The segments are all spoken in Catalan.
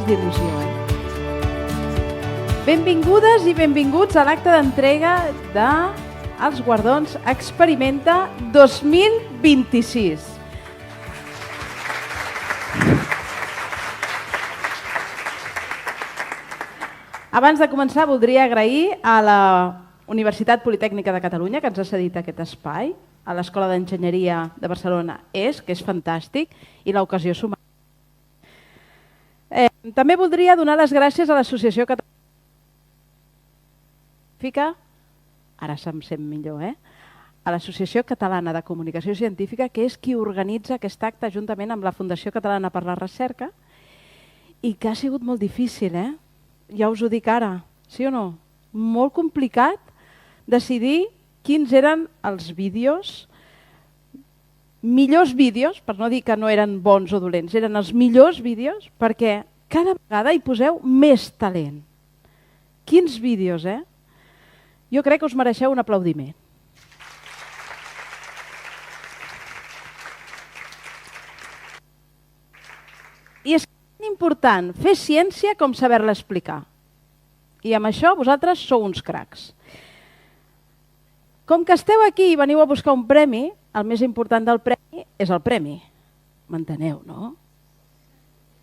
d'il·lusió. Benvingudes i benvinguts a l'acte d'entrega dels guardons Experimenta 2026. Abans de començar, voldria agrair a la Universitat Politècnica de Catalunya, que ens ha cedit aquest espai, a l'Escola d'Enginyeria de Barcelona ESC, que és fantàstic, i l'ocasió sumada. També voldria donar les gràcies a l'Associació Catalana ara se'm sent millor, a l'Associació Catalana de Comunicació Científica, que és qui organitza aquest acte juntament amb la Fundació Catalana per la Recerca, i que ha sigut molt difícil, ja us ho dic ara, sí o no? Molt complicat decidir quins eren els vídeos, millors vídeos, per no dir que no eren bons o dolents, eren els millors vídeos, perquè cada vegada hi poseu més talent. Quins vídeos, Jo crec que us mereixeu un aplaudiment. I és important fer ciència com saber-la explicar. I amb això vosaltres sou uns cracs. Com que esteu aquí i veniu a buscar un premi, el més important del premi és el premi. M'enteneu, no?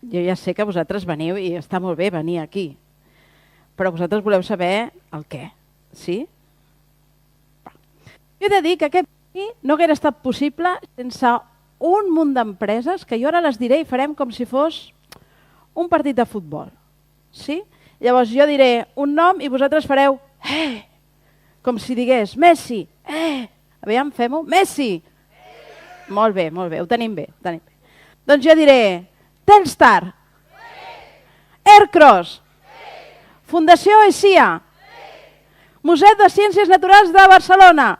Jo ja sé que vosaltres veniu i està molt bé venir aquí, però vosaltres voleu saber el què. Sí? Jo he de dir que aquest premi no hauria estat possible sense un munt d'empreses que jo ara les diré i farem com si fos un partit de futbol. Sí? Llavors jo diré un nom i vosaltres fareu com si digués Messi. Aviam, fem-ho. Messi. Molt bé, ho tenim bé. Doncs jo diré Telstar. Aircross. Fundació ESIA. Museu de Ciències Naturals de Barcelona.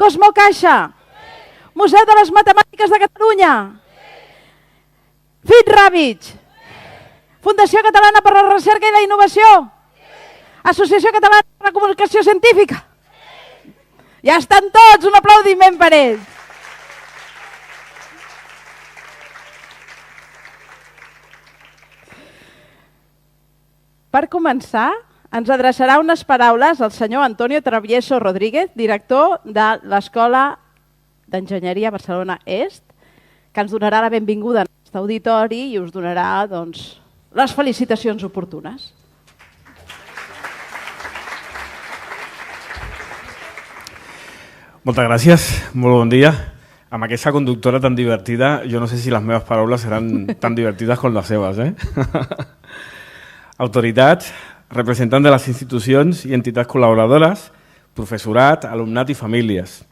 Cosmo Caixa. Museu de les Matemàtiques de Catalunya. FitRabbit. Fundació Catalana per la Recerca i la Innovació. Associació Catalana per la Comunicació Científica. Ja estan tots, un aplaudiment per ells. Per començar, ens adreçarà unes paraules al senyor Antonio Travieso Rodríguez, director de l'Escola d'Enginyeria Barcelona Est, que ens donarà la benvinguda en aquest auditori i us donarà les felicitacions oportunes. Moltes gràcies, molt bon dia. Amb aquesta conductora tan divertida, jo no sé si les meves paraules seran tan divertides com les seves. Autoritats, representants de les institucions i entitats col·laboradores, professorat, alumnat i famílies.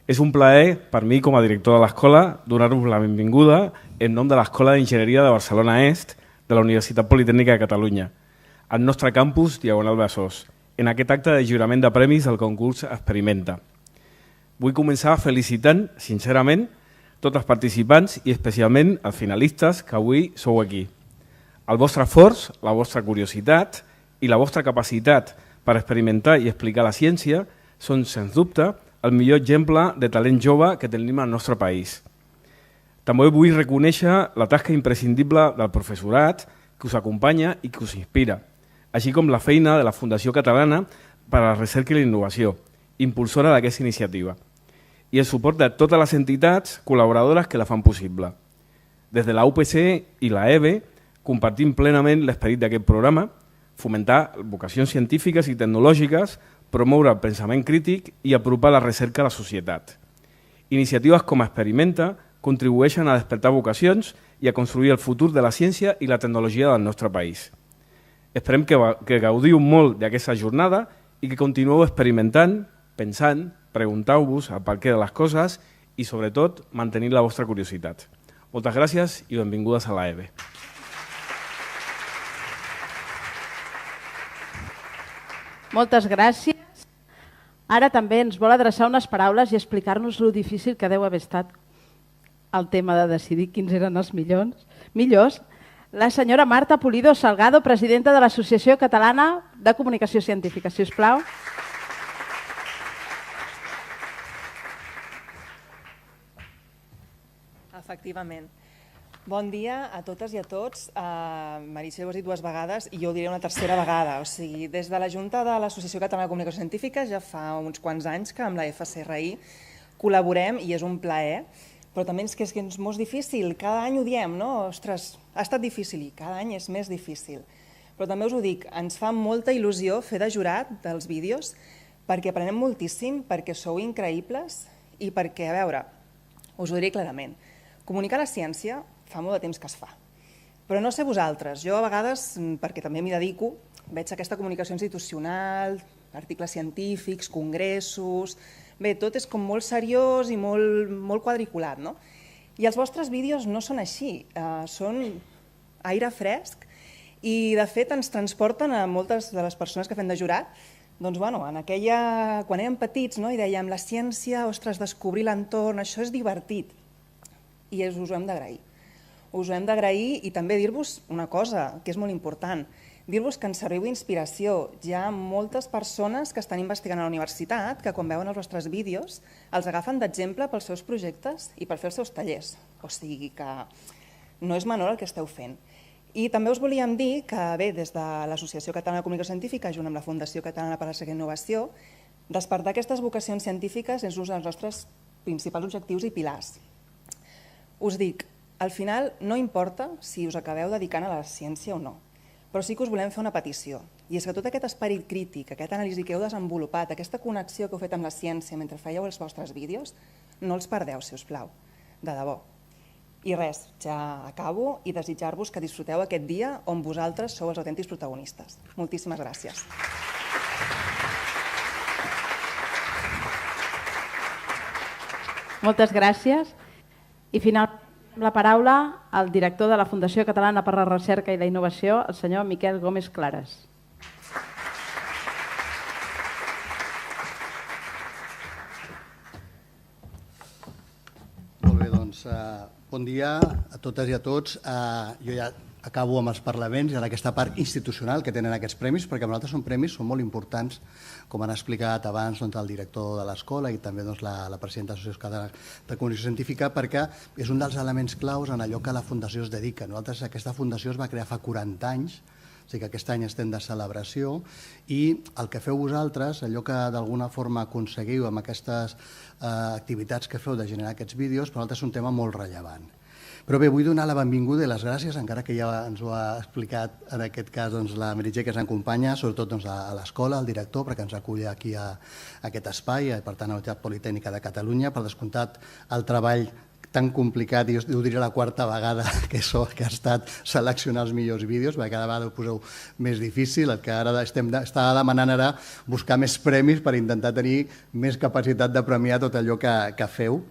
És un plaer per mi, com a director de l'escola, donar-vos la benvinguda en nom de l'Escola d'Enginyeria de Barcelona Est de la Universitat Politècnica de Catalunya, al nostre campus Diagonal Besòs, en aquest acte de jurament de premis del concurs Experimenta. Vull començar felicitant, sincerament, tots els participants i especialment els finalistes que avui sou aquí. El vostre esforç, la vostra curiositat i la vostra capacitat per experimentar i explicar la ciència són, sens dubte, el millor exemple de talent jove que tenim al nostre país. També vull reconèixer la tasca imprescindible del professorat que us acompanya i que us inspira, així com la feina de la Fundació Catalana per a la Recerca i la Innovació, impulsora d'aquesta iniciativa, i el suport de totes les entitats col·laboradores que la fan possible. Des de la UPC i la EBE, compartim plenament l'esperit d'aquest programa, fomentar vocacions científiques i tecnològiques, promoure el pensament crític i apropar la recerca a la societat. Iniciatives com Experimenta contribueixen a despertar vocacions i a construir el futur de la ciència i la tecnologia del nostre país. Esperem que gaudiu molt d'aquesta jornada i que continueu experimentant, pensant, pregunteu-vos el perquè de les coses i, sobretot, mantenint la vostra curiositat. Moltes gràcies i benvingudes a la EBE. Moltes gràcies. Ara també ens vol adreçar unes paraules i explicar-nos lo difícil que deu haver estat el tema de decidir quins eren els millors. La senyora Marta Pulido Salgado, presidenta de l'Associació Catalana de Comunicació Científica. Si us plau. Efectivament. Bon dia a totes i a tots. Meritxell, ho has dit dues vegades i jo ho diré una tercera vegada. O sigui, des de la Junta de l'Associació Catalana de Comunicació Científica ja fa uns quants anys que amb la FCRI col·laborem i és un plaer, però també és que és molt difícil. Cada any ho diem, no? Ostres, ha estat difícil i cada any és més difícil. Però també us ho dic, ens fa molta il·lusió fer de jurat dels vídeos perquè aprenem moltíssim, perquè sou increïbles i perquè, a veure, us ho diré clarament, comunicar la ciència fa molt de temps que es fa. Però no sé vosaltres, jo a vegades, perquè també m'hi dedico, veig aquesta comunicació institucional, articles científics, congressos... Bé, tot és com molt seriós i molt quadriculat, no? I els vostres vídeos no són així, són aire fresc i, de fet, ens transporten a moltes de les persones que fem de jurat, doncs, bueno, en aquella... quan érem petits, no?, i dèiem, la ciència, ostres, descobrir l'entorn, això és divertit. I us ho hem d'agrair. Us ho hem d'agrair i també dir-vos una cosa, que és molt important, dir-vos que ens serviu d'inspiració. Hi ha moltes persones que estan investigant a la universitat que quan veuen els vostres vídeos els agafen d'exemple pels seus projectes i per fer els seus tallers. O sigui que no és menor el que esteu fent. I també us volíem dir que, bé, des de l'Associació Catalana de Comunicació Científica, junt amb la Fundació Catalana per a la Recerca i Innovació, despertar aquestes vocacions científiques és un dels nostres principals objectius i pilars. Us dic, al final no importa si us acabeu dedicant a la ciència o no, però sí que us volem fer una petició. I és que tot aquest esperit crític, aquesta anàlisi que heu desenvolupat, aquesta connexió que heu fet amb la ciència mentre fèieu els vostres vídeos, no els perdeu, si us plau, de debò. I res, ja acabo i desitjar-vos que disfruteu aquest dia on vosaltres sou els autèntics protagonistes. Moltíssimes gràcies. Moltes gràcies. I finalment la paraula al director de la Fundació Catalana per a la Recerca i la Innovació, el senyor Miquel Gómez Clares. Molt bé, doncs, bon dia a totes i a tots. Jo ja acabo amb els parlaments i en aquesta part institucional que tenen aquests premis, perquè per nosaltres són premis, són molt importants, com han explicat abans el director de l'escola i també la presidenta de l'Associació Catalana de Comunicació Científica, perquè és un dels elements claus en allò que la Fundació es dedica. Nosaltres, aquesta Fundació es va crear fa 40 anys, o sigui que aquest any estem de celebració, i el que feu vosaltres, allò que d'alguna forma aconseguiu amb aquestes activitats que feu de generar aquests vídeos, per nosaltres és un tema molt rellevant. Però bé, vull donar la benvinguda i les gràcies, encara que ja ens ho ha explicat en aquest cas la Meritxell que ens acompanya, sobretot a l'escola, al director, perquè ens acull aquí a aquest espai, per tant a la Universitat Politècnica de Catalunya, per descomptat el treball tan complicat, i ho diré la quarta vegada que ha estat seleccionar els millors vídeos, perquè cada vegada ho poseu més difícil, el que ara està demanant ara buscar més premis per intentar tenir més capacitat de premiar tot allò que feu.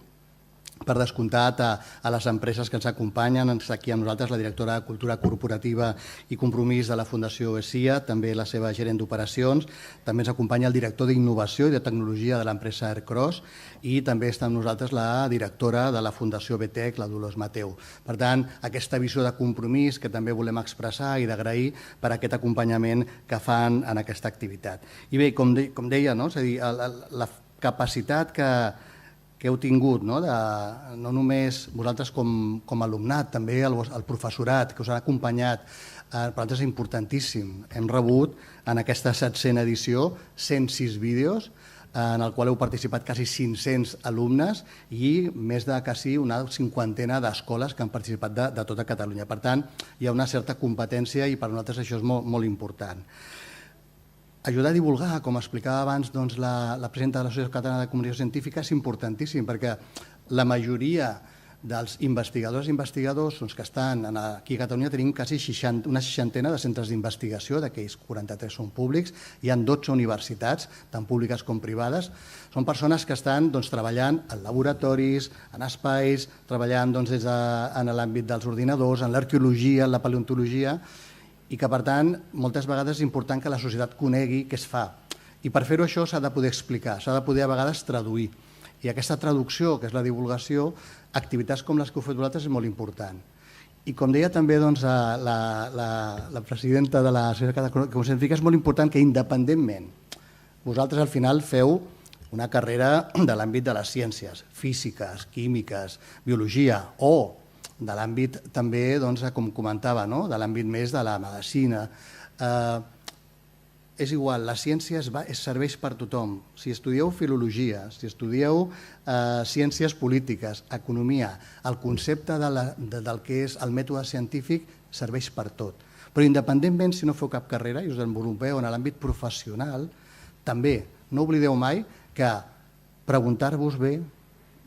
Per descomptat, a les empreses que ens acompanyen, aquí amb nosaltres la directora de Cultura Corporativa i Compromís de la Fundació ESIA, també la seva gerent d'operacions, també ens acompanya el director d'Innovació i de Tecnologia de l'empresa Aircross i també està amb nosaltres la directora de la Fundació BTEC, la Dolors Mateu. Per tant, aquesta visió de compromís que també volem expressar i d'agrair per aquest acompanyament que fan en aquesta activitat. I bé, com deia, és a dir, la capacitat que heu tingut, no només vosaltres com a alumnat, també el professorat que us ha acompanyat, per nosaltres és importantíssim. Hem rebut en aquesta 7a edició 106 vídeos, en el qual heu participat quasi 500 alumnes i més de quasi una 50ena d'escoles que han participat de tota Catalunya. Per tant, hi ha una certa competència i per nosaltres això és molt important. Ajudar a divulgar, com explicava abans la presidenta de l'Associació Catalana de Comunicació Científica, és importantíssim perquè la majoria dels investigadors i investigadors que estan aquí a Catalunya tenim quasi una 60ena de centres d'investigació, d'aquells 43 són públics, hi ha 12 universitats, tant públiques com privades. Són persones que estan treballant en laboratoris, en espais, treballant en l'àmbit dels ordinadors, en l'arqueologia, en la paleontologia, i que, per tant, moltes vegades és important que la societat conegui què es fa. I per fer-ho això s'ha de poder explicar, s'ha de poder a vegades traduir. I aquesta traducció, que és la divulgació, activitats com les que heu fet vosaltres és molt important. I com deia també la presidenta de la Societat de Comunicació Científica, és molt important que independentment vosaltres al final feu una carrera de l'àmbit de les ciències, físiques, químiques, biologia o de l'àmbit també, com comentava, de l'àmbit més de la medicina. És igual, la ciència serveix per tothom. Si estudieu filologia, si estudieu ciències polítiques, economia, el concepte del que és el mètode científic serveix per tot. Però independentment si no feu cap carrera i us desenvolupeu en l'àmbit professional, també no oblideu mai que preguntar-vos bé,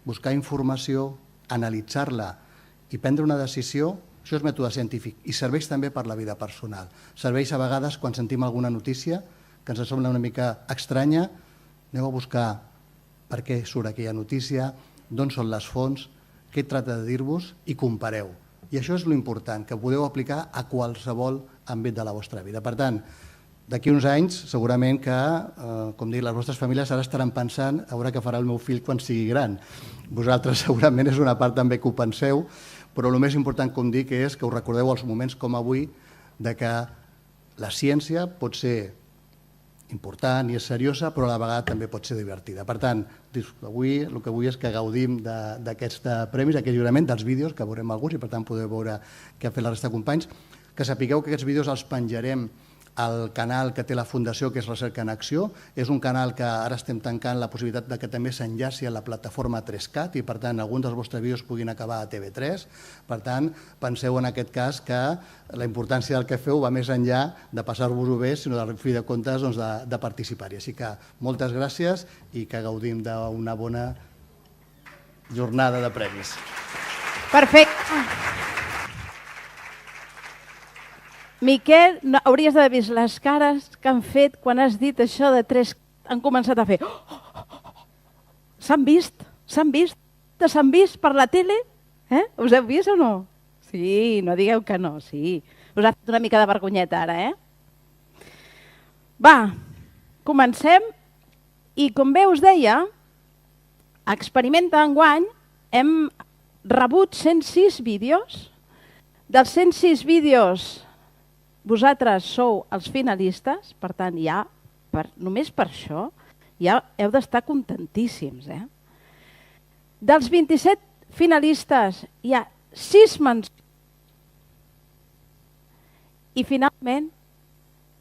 buscar informació, analitzar-la i prendre una decisió, això és mètode científic i serveix també per la vida personal. Serveix a vegades quan sentim alguna notícia que ens sembla una mica estranya, aneu a buscar per què surt aquella notícia, d'on són les fonts, què tracta de dir-vos i compareu. I això és l'important, que podeu aplicar a qualsevol àmbit de la vostra vida. Per tant, d'aquí uns anys, segurament que, com dic, les vostres famílies ara estaran pensant a veure què farà el meu fill quan sigui gran. Vosaltres segurament és una part també que ho penseu, però el més important, com dic, és que us recordeu els moments com avui de que la ciència pot ser important i és seriosa, però a la vegada també pot ser divertida. Per tant, avui el que vull és que gaudim d'aquests premis, d'aquest lliurament, dels vídeos, que veurem alguns i per tant podeu veure què ha fet la resta de companys, que sapigueu que aquests vídeos els penjarem al canal que té la Fundació, que és Recerca en Acció. És un canal que ara estem tancant la possibilitat que també s'enllaci a la plataforma 3CAT i, per tant, alguns dels vostres vídeos puguin acabar a TV3. Per tant, penseu en aquest cas que la importància del que feu va més enllà de passar-vos-ho bé, sinó de fi de comptes de participar-hi. Així que moltes gràcies i que gaudim d'una bona jornada de premis. Perfecte. Miquel, hauries d'haver vist les cares que han fet quan has dit això de 3... Han començat a fer... S'han vist? S'han vist per la tele? Us heu vist o no? Sí, no digueu que no, sí. Us ha fet una mica de vergonyeta ara, Va, comencem. I com bé us deia, a Experimenta enguany hem rebut 106 vídeos. Dels 106 vídeos... Vosaltres sou els finalistes, per tant, ja, només per això, ja heu d'estar contentíssims. Dels 27 finalistes hi ha 6 mencions i, finalment,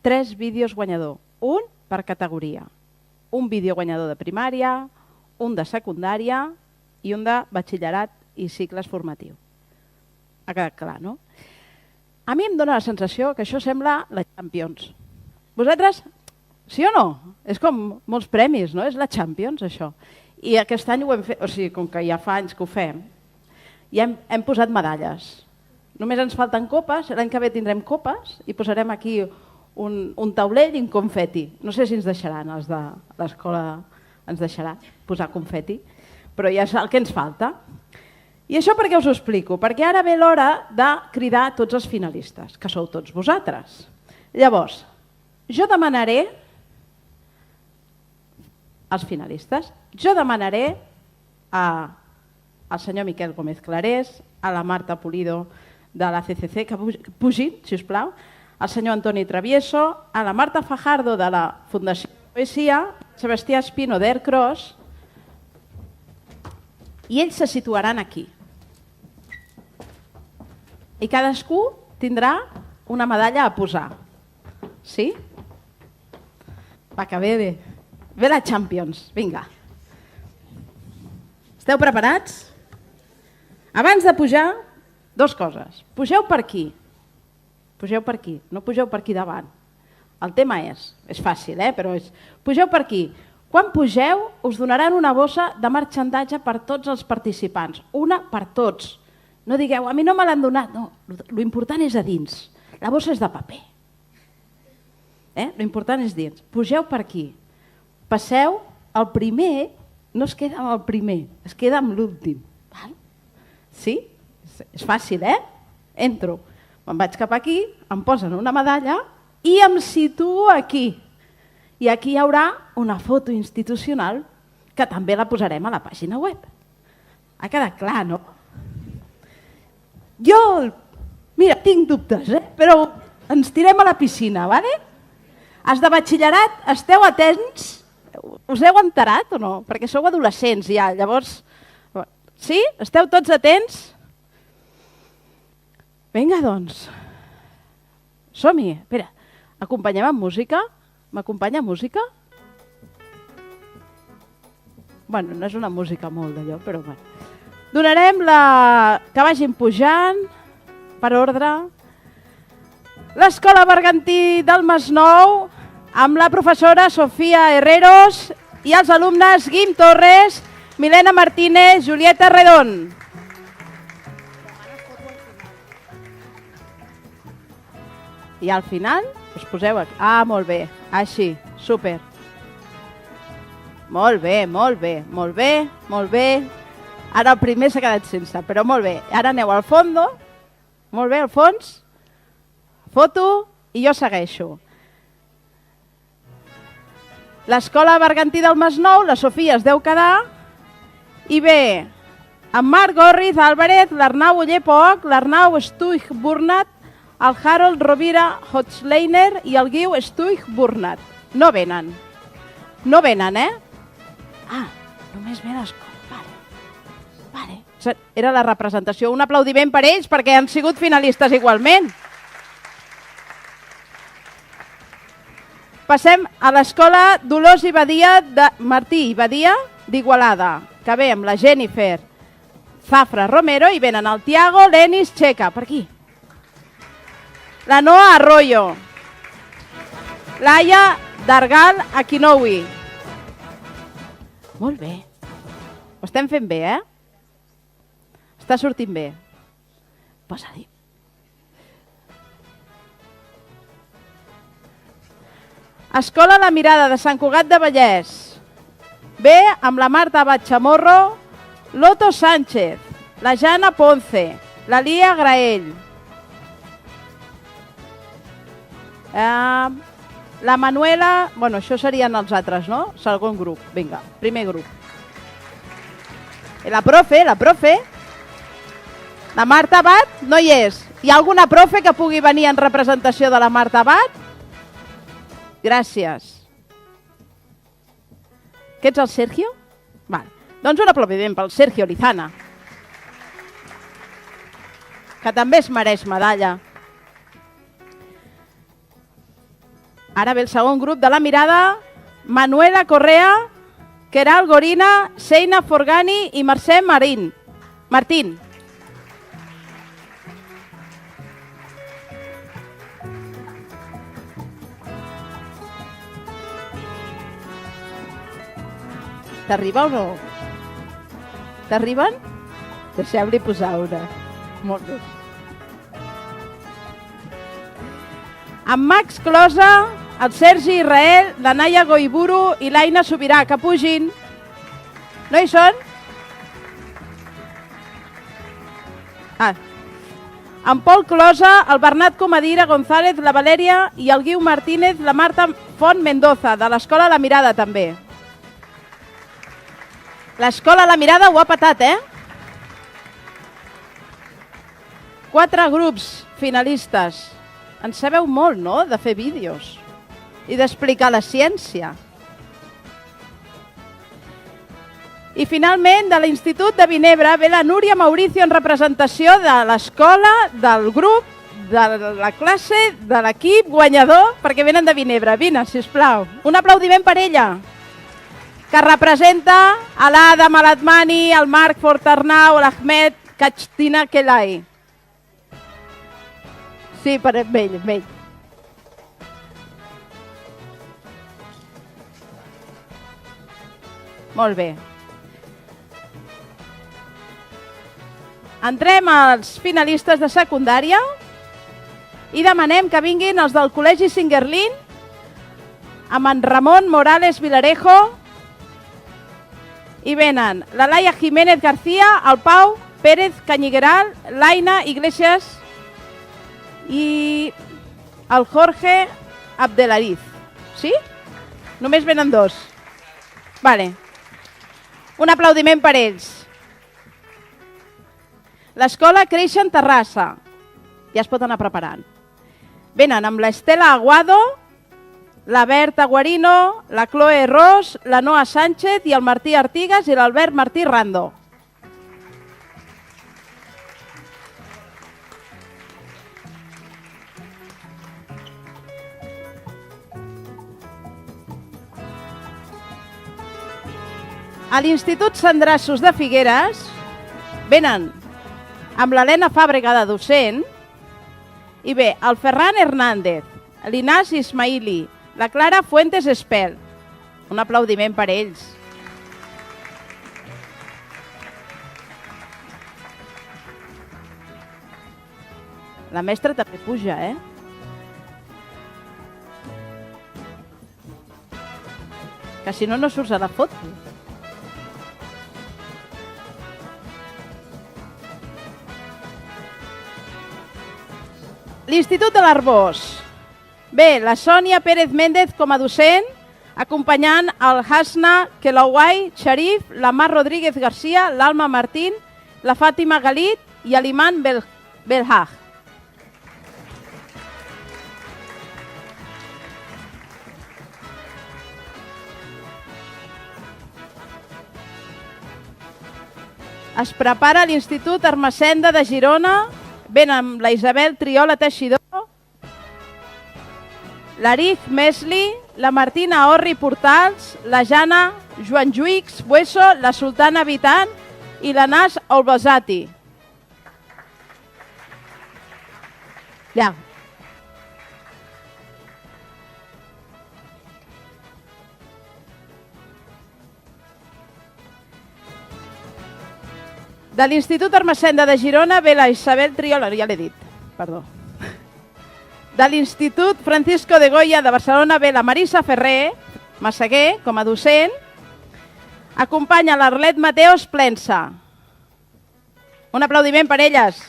3 vídeos guanyador. Un per categoria. Un vídeo guanyador de primària, un de secundària i un de batxillerat i cicles formatius. Ha quedat clar, no? A mi em dóna la sensació que això sembla la Champions. Vosaltres, sí o no? És com molts premis, no? És la Champions, això. I aquest any ho hem fet, o sigui, com que ja fa anys que ho fem, ja hem posat medalles. Només ens falten copes, l'any que ve tindrem copes i posarem aquí un taulell i un confeti. No sé si ens deixaran, els de l'escola ens deixaran posar confeti, però ja és el que ens falta. I això per què us ho explico? Perquè ara ve l'hora de cridar tots els finalistes, que sou tots vosaltres. Llavors, jo demanaré als finalistes, al senyor Miquel Gómez Clarés, a la Marta Pulido de la CCC, que pugin, si us plau, al senyor Antoni Travieso, a la Marta Fajardo de la Fundació Poesia, Sebastià Espino d'Aircross, i ells se situaran aquí. I cadascú tindrà una medalla a posar. Sí? Va, que ve. Ve la Champions. Vinga. Esteu preparats? Abans de pujar, 2 coses. Pugeu per aquí. Pugeu per aquí. No pugeu per aquí davant. El tema és fàcil, però és... Pugeu per aquí. Quan pugeu, us donaran una bossa de marxandatge per tots els participants. Una per tots. No digueu, a mi no me l'han donat. No, l'important és a dins. La bossa és de paper. L'important és dins. Pugeu per aquí. Passeu, el primer no es queda amb el primer, es queda amb l'últim. Sí? És fàcil, Entro, me'n vaig cap aquí, em posen una medalla i em situo aquí. I aquí hi haurà una foto institucional que també la posarem a la pàgina web. Ha quedat clar, no? Jo, mira, tinc dubtes, però ens tirem a la piscina, vale? Els de batxillerat, esteu atents? Us heu enterat o no? Perquè sou adolescents ja, llavors... Sí? Esteu tots atents? Vinga, doncs. Som-hi. Espera, acompanyem amb música? M'acompanya música? Bueno, no és una música molt d'allò, però bueno. Donarem que vagin pujant, per ordre, l'Escola Bergantí del Masnou, amb la professora Sofia Herreros i els alumnes Guim Torres, Milena Martínez, Julieta Redon. I al final us poseu aquí. Ah, molt bé, així, súper. Molt bé, molt bé, molt bé, molt bé. Ara el primer s'ha quedat sense, però molt bé. Ara aneu al fondo, molt bé, al fons, foto i jo segueixo. L'Escola Bergantí del Masnou, la Sofia es deu quedar, i ve en Marc Gorriz Álvarez, l'Arnau Oller Poch, l'Arnau Stuig Burnat, el Harold Rovira Hochleiner i el Guiu Stuig Burnat. No venen. No venen, eh? Ah, només ve l'escola. Vale. Era la representació. Un aplaudiment per ells perquè han sigut finalistes igualment. Passem a l'Escola Dolors i Badia de Martí i Badia d'Igualada, que ve amb la Jennifer Zafra Romero i venen el Tiago Lenis Checa, per aquí. La Noa Arroyo. Laia Dargal Aquinoui. Molt bé. Ho estem fent bé, eh? Està sortint bé. Posa-hi. Escola La Mirada de Sant Cugat de Vallès. Ve amb la Marta Abad Chamorro, Loto Sánchez, la Jana Ponce, la Lia Graell, la Manuela... Bueno, això serien els altres, no? Segon grup. Vinga, primer grup. La profe. La Marta Abad no hi és. Hi ha alguna profe que pugui venir en representació de la Marta Abad? Gràcies. Que ets el Sergio? Vale. Doncs un aplaudiment pel Sergio Lizana, que també es mereix medalla. Ara ve el segon grup de La Mirada, Manuela Correa, Queral Gorina, Seina Forgani i Mercè Martín. T'arriba o no? T'arriben? Deixeu-li posar una. Molt bé. Amb Max Closa, el Sergi Israel, la Naia Goiburu i l'Aina Sobirà, que pugin. No hi són? En Pol Closa, el Bernat Comadira González, la Valèria i el Guiu Martínez, la Marta Font Mendoza, de l'Escola La Mirada també. L'Escola La Mirada ho ha patat, eh? 4 grups finalistes. En sabeu molt, no?, de fer vídeos i d'explicar la ciència. I finalment, de l'Institut de Vinebre ve la Núria Mauricio en representació de l'escola, del grup, de la classe, de l'equip guanyador, perquè venen de Vinebre. Vine, sisplau. Un aplaudiment per ella, que representa a l'Adam Alatmani, el Marc Fortarnau, l'Ahmed Kachtina Kelai. Sí, per ell. Molt bé. Entrem als finalistes de secundària i demanem que vinguin els del Col·legi Singuerlín amb en Ramon Morales Vilarejo i venen la Laia Jiménez García, el Pau Pérez Cañigueral, l'Aina Iglesias i el Jorge Abdelariz. Sí? Només venen 2. Vale. Un aplaudiment per ells. L'escola Creixen Terrassa. Ja es pot anar preparant. Venen amb l'Estela Aguado, la Berta Guarino, la Chloe Ros, la Noa Sánchez i el Martí Artigas i l'Albert Martí Rando. A l'Institut Sandrassos de Figueres venen amb l'Helena Fàbrega de docent i bé, el Ferran Hernández, l'Inas Ismaili, la Clara Fuentes Espel. Un aplaudiment per ells. La mestra també puja, Que si no, no surts a la foto. L'Institut de l'Arbós. Bé, la Sònia Pérez Méndez com a docent, acompanyant el Hasna Kelawai Sharif, la Mar Rodríguez García, l'Alma Martín, la Fàtima Galit i l'Iman Belhaj. Es prepara l'Institut Ermessenda de Girona, ven amb la Isabel Triola Teixidor, l'Arif Mesli, la Martina Orri Portals, la Jana Joan Lluix Bueso, la Sultana Vitan i la Nas Olbasati. Ja. De l'Institut Ermessenda de Girona ve la Isabel Triola, ja l'he dit, perdó. De l'Institut Francisco de Goya de Barcelona ve la Marisa Ferrer, Massaguer, com a docent. Acompanya l'Arlet Mateos Plensa. Un aplaudiment per elles.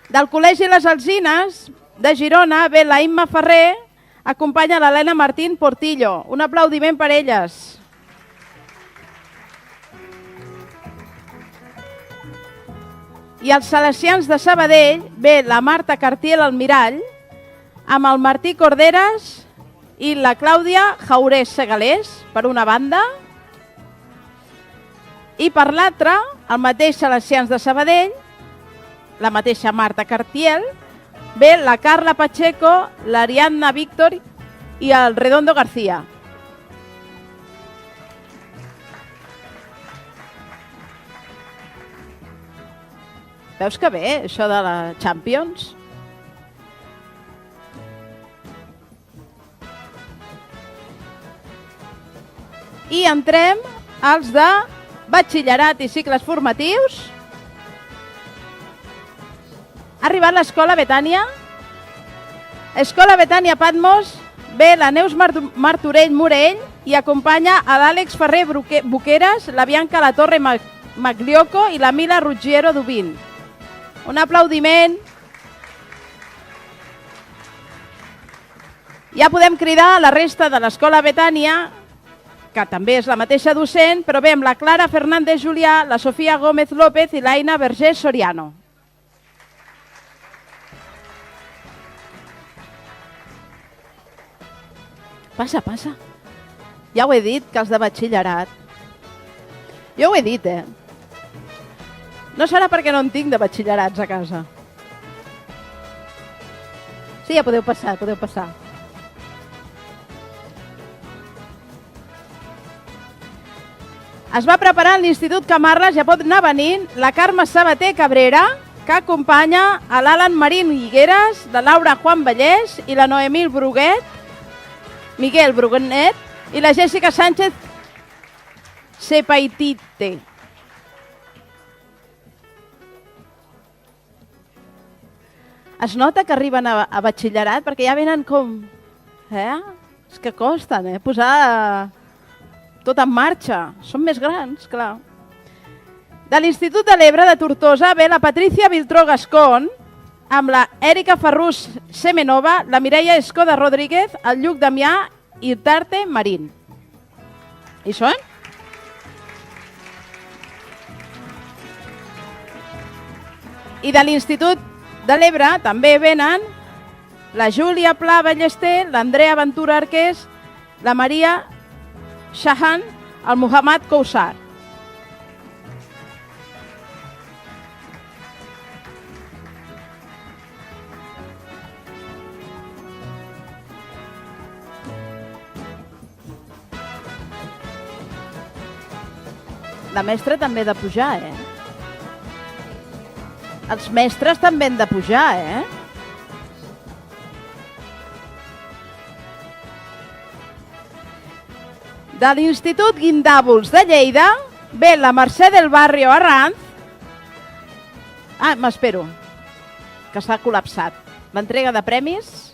Del Col·legi Les Alzines de Girona ve la Imma Ferrer, acompanya l'Helena Martín Portillo. Un aplaudiment per elles. I als Salesians de Sabadell ve la Marta Cartiel Almirall amb el Martí Corderes i la Clàudia Jaurés Segalés, per una banda, i per l'altra, el mateix Salesians de Sabadell, la mateixa Marta Cartiel, ve la Carla Pacheco, l'Ariadna Víctor i el Redondo García. Veus que bé, això de la Champions? I entrem als de batxillerat i cicles formatius. Ha arribat l'Escola Betània. Escola Betània Patmos, ve la Neus Martorell Morell i acompanya a l'Àlex Ferrer Boqueras, la Bianca La Torre Maglioco i la Mila Ruggiero Dubín. Un aplaudiment. Ja podem cridar a la resta de l'Escola Betània, que també és la mateixa docent, però ve amb la Clara Fernández Julià, la Sofia Gómez López i l'Aina Vergés Soriano. Passa, passa. Ja ho he dit, que els de batxillerat. Jo ho he dit, No serà perquè no en tinc de batxillerats a casa. Sí, ja podeu passar, podeu passar. Es va preparar l'Institut Camarles, ja pot anar venint, la Carme Sabater Cabrera, que acompanya a l'Alan Marín Higueras, la Laura Juan Vallès i la Noemí Miguel Brugunet i la Jessica Sánchez Sepaitite. Es nota que arriben a batxillerat perquè ja venen com... És que costen, posar tot en marxa. Són més grans, clar. De l'Institut de l'Ebre de Tortosa ve la Patricia Viltró Gascón amb la Èrica Ferrús Semenova, la Mireia Escoda Rodríguez, el Lluc Damià i Tarte Marín. I són? I de l'Institut de l'Ebre també venen la Júlia Pla Ballester, l'Andrea Ventura Arqués, la Maria Shahan, el Mohamed Kousar. La mestra també ha de pujar, Els mestres també han de pujar, De l'Institut Guindàvols de Lleida ve la Mercè del Barrio Arranz. M'espero, que s'ha col·lapsat. L'entrega de premis.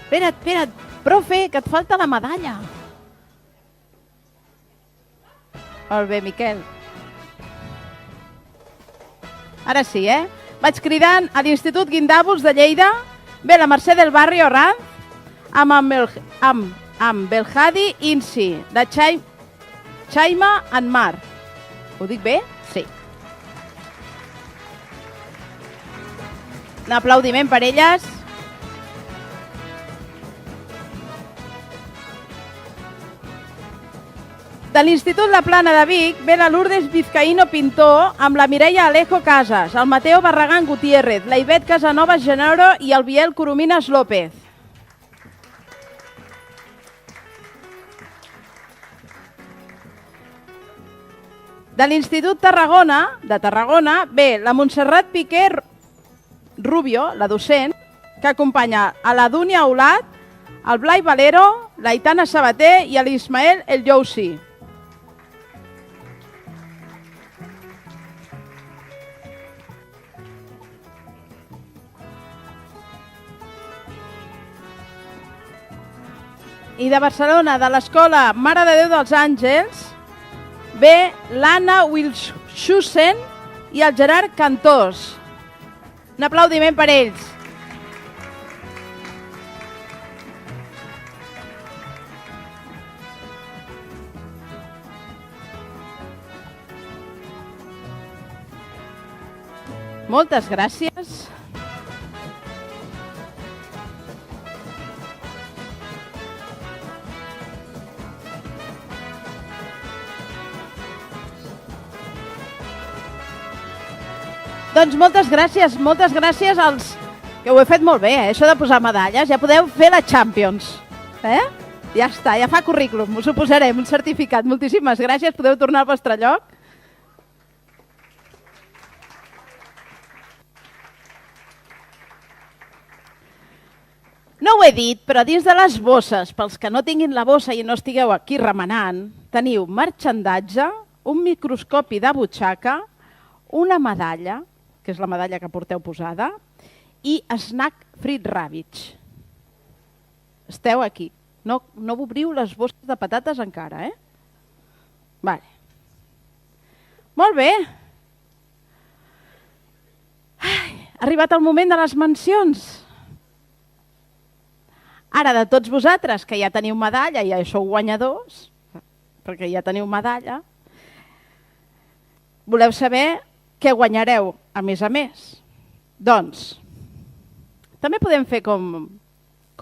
Espera't, profe, que et falta la medalla. Molt bé, Miquel. Ara sí, Vaig cridant a l'Institut Guindàvols de Lleida, ve la Mercè del Barrio Arranz, amb Belhadi Insi, de Chaima Anmar. Ho dic bé? Sí. Un aplaudiment per elles. De l'Institut La Plana de Vic ve la Lourdes Vizcaíno Pintor amb la Mireia Alejo Casas, el Mateo Barragán Gutiérrez, la Ivet Casanova Genoro i el Biel Coromines López. De l'Institut Tarragona, de Tarragona, ve la Montserrat Piqué Rubio, la docent, que acompanya a la Dúnia Aulat, el Blai Valero, l'Aitana Sabater i l'Ismael El Youssi. I de Barcelona, de l'Escola Mare de Déu dels Àngels, ve l'Anna Wilschusen i el Gerard Cantós. Un aplaudiment per ells. Moltes gràcies. Doncs moltes gràcies als que ho he fet molt bé, això de posar medalles. Ja podeu fer la Champions. Ja està, ja fa currículum, us ho posarem, un certificat. Moltíssimes gràcies, podeu tornar al vostre lloc. No ho he dit, però dins de les bosses, pels que no tinguin la bossa i no estigueu aquí remenant, teniu marxandatge, un microscopi de butxaca, una medalla, que és la medalla que porteu posada, i snack Frit Ravitch. Esteu aquí. No obriu les bosses de patates encara, Vale. Molt bé. Ha arribat el moment de les mencions. Ara, de tots vosaltres, que ja teniu medalla, ja sou guanyadors, perquè ja teniu medalla, voleu saber què guanyareu, a més. Doncs, també podem fer com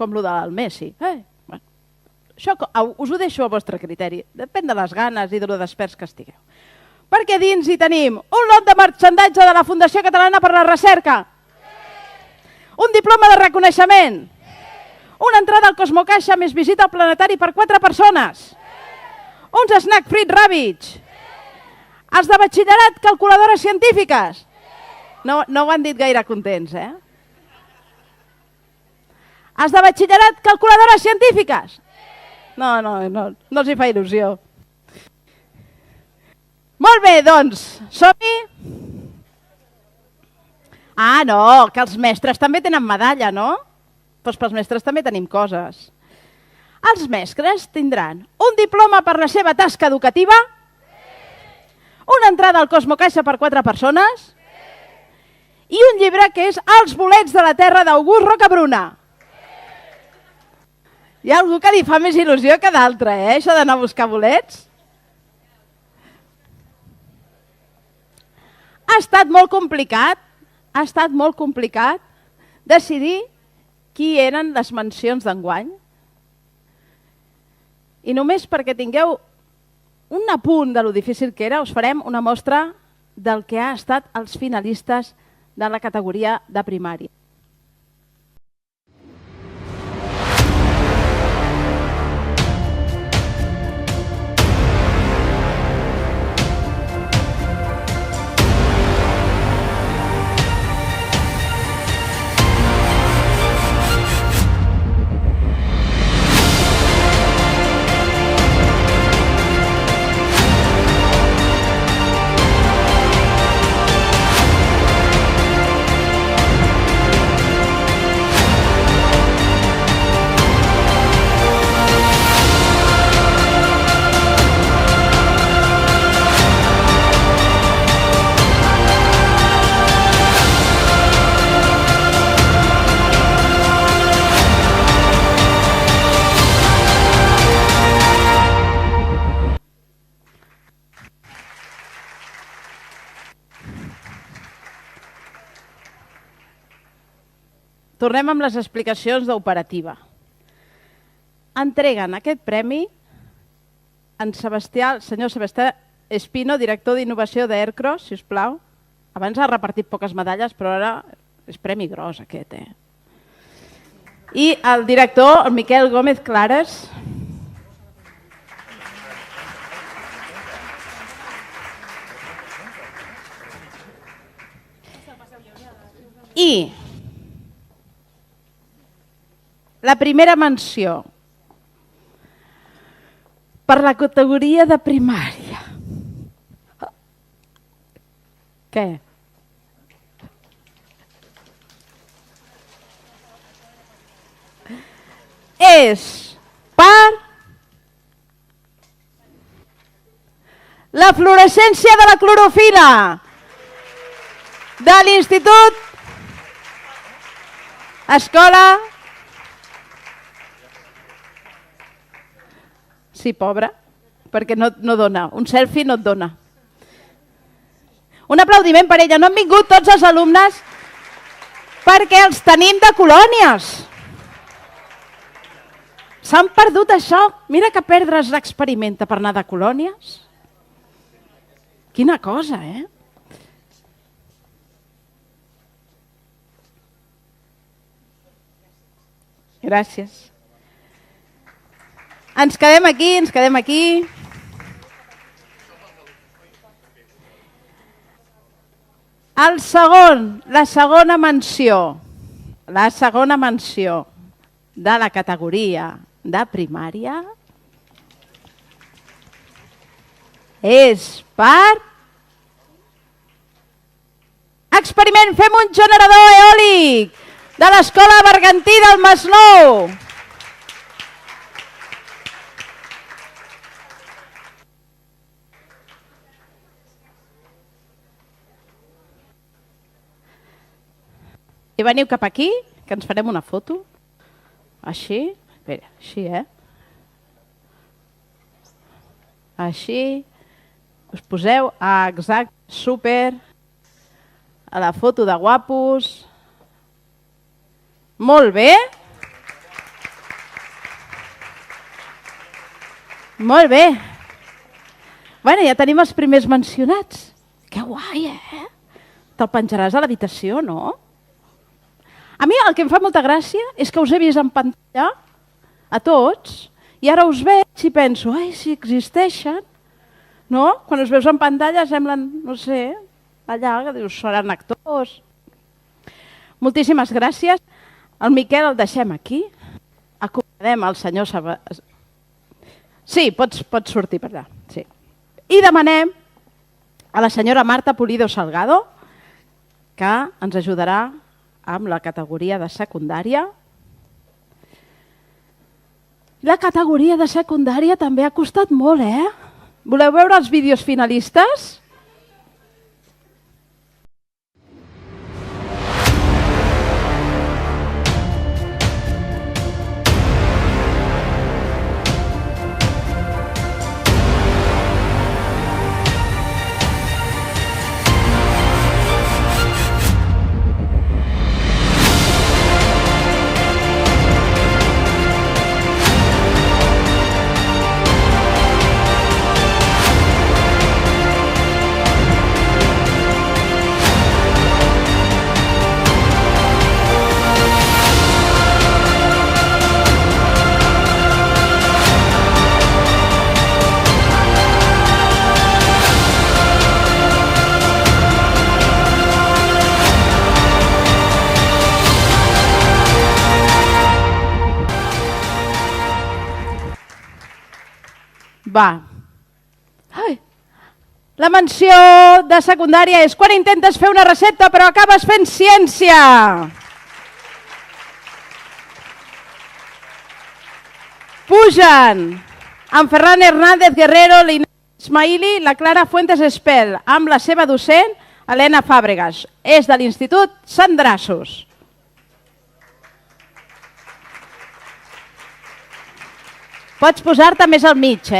el del Messi. Això us ho deixo al vostre criteri. Depèn de les ganes i de lo desperts que estigueu. Perquè dins hi tenim un lot de marxandatge de la Fundació Catalana per la Recerca. Un diploma de reconeixement. Una entrada al Cosmocaixa més visita al planetari per 4 persones. Uns snack Frit Ravitch. Els de batxillerat, calculadores científiques. No ho han dit gaire contents, Els de batxillerat, calculadores científiques. No els hi fa il·lusió. Molt bé, doncs, som-hi? No, que els mestres també tenen medalla, no? Doncs pels mestres també tenim coses. Els mestres tindran un diploma per la seva tasca educativa, una entrada al Cosmocaixa per 4 persones i un llibre que és Els bolets de la terra d'August Rocabruna. Hi ha algú que li fa més il·lusió que d'altre, això d'anar a buscar bolets? Ha estat molt complicat decidir qui eren les mencions d'enguany. I només perquè tingueu un apunt de lo difícil que era, us farem una mostra del que ha estat els finalistes de la categoria de primària. tornem amb les explicacions d'operativa. Entreguen aquest premi el senyor Sebastià Espino, director d'innovació d'Aircross, si us plau. Abans ha repartit poques medalles, però ara és premi gros aquest. I el director, el Miquel Gómez Clares. I la primera menció per la categoria de primària. Què? És per la fluorescència de la clorofil·la de l'Institut Escola... Sí, pobra, perquè no dona. Un selfie no et dona. Un aplaudiment per ella. No han vingut tots els alumnes perquè els tenim de colònies. S'han perdut això. Mira que perdre's l'experimenta per anar de colònies. Quina cosa, eh? Gràcies. Ens quedem aquí. La segona menció de la categoria de primària és per experiment. Fem un generador eòlic de l'Escola Bergantí del Masnou. I veniu cap aquí, que ens farem una foto. Així. Espera, així, Així. Us poseu exacte, super, a la foto de guapos. Molt bé. Molt bé. Bueno, ja tenim els primers mencionats. Que guai, Te'l penjaràs a l'habitació, no? A mi el que em fa molta gràcia és que us he vist en pantalla a tots i ara us veig i penso, ai, si existeixen, no? Quan us veus en pantalla semblen, no sé, allà, que dius, seran actors. Moltíssimes gràcies. El Miquel el deixem aquí. Acomiadem el senyor Sebastià. Sí, pots sortir per allà. Sí. I demanem a la senyora Marta Pulido Salgado que ens ajudarà amb la categoria de secundària. La categoria de secundària també ha costat molt, Voleu veure els vídeos finalistes? Va. Ai. La menció de secundària és quan intentes fer una recepta però acabes fent ciència. Pugen en Ferran Hernández Guerrero, l'Inés Ismaili, la Clara Fuentes Espel, amb la seva docent, Helena Fàbregas. És de l'Institut Sant Drassos. Pots posar-te més al mig,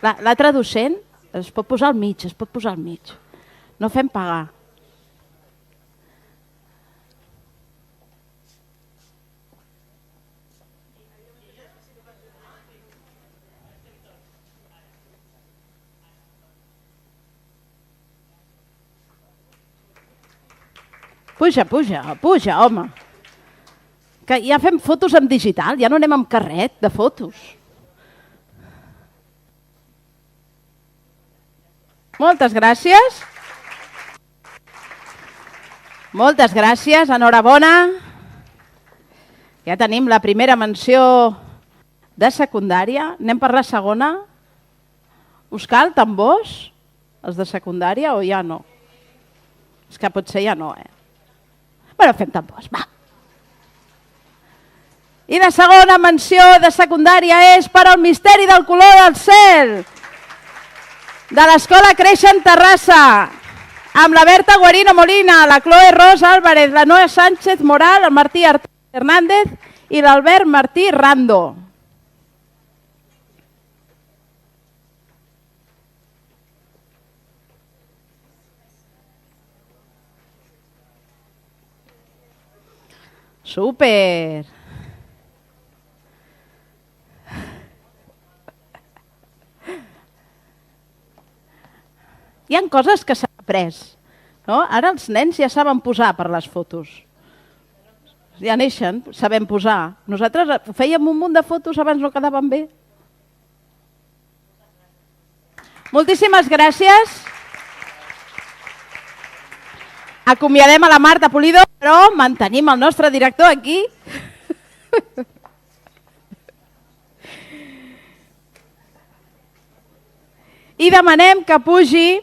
L'altre docent es pot posar al mig, No fem pagar. Puja, puja, puja, home. Que ja fem fotos en digital, ja no anem amb carret de fotos. Moltes gràcies. Moltes gràcies, enhorabona. Ja tenim la primera menció de secundària. Anem per la segona. Us cal tambors, els de secundària, o ja no? És que potser ja no, Bueno, fem tambors, va. I la segona menció de secundària és per al misteri del color del cel, de l'Escola Creixen Terrassa, amb la Berta Guarino Molina, la Chloe Rosa Álvarez, la Noa Sánchez Moral, el Martí Hernández i l'Albert Martí Rando. Súper! Hi ha coses que s'han après, no? Ara els nens ja saben posar per les fotos. Ja neixen, sabem posar. Nosaltres fèiem un munt de fotos, abans no quedaven bé. Moltíssimes gràcies. Acomiadem a la Marta Pulido, però mantenim el nostre director aquí. I demanem que pugi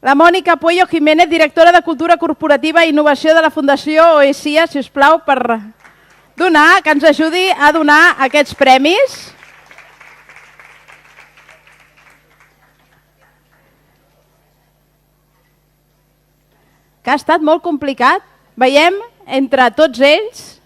la Mònica Puello Jiménez, directora de Cultura Corporativa i Innovació de la Fundació OESIA, si us plau, per donar, que ens ajudi a donar aquests premis. Que ha estat molt complicat. Veiem entre tots ells.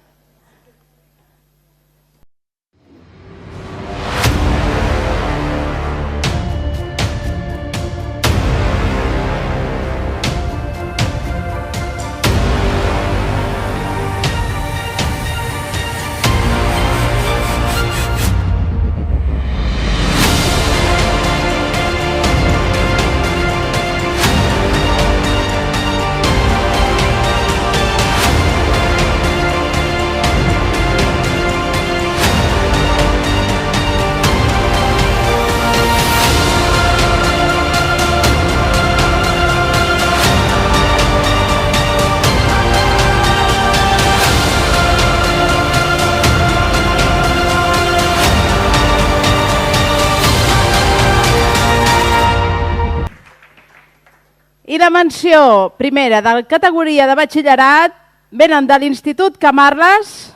I la menció primera de la categoria de batxillerat venen de l'Institut Camarles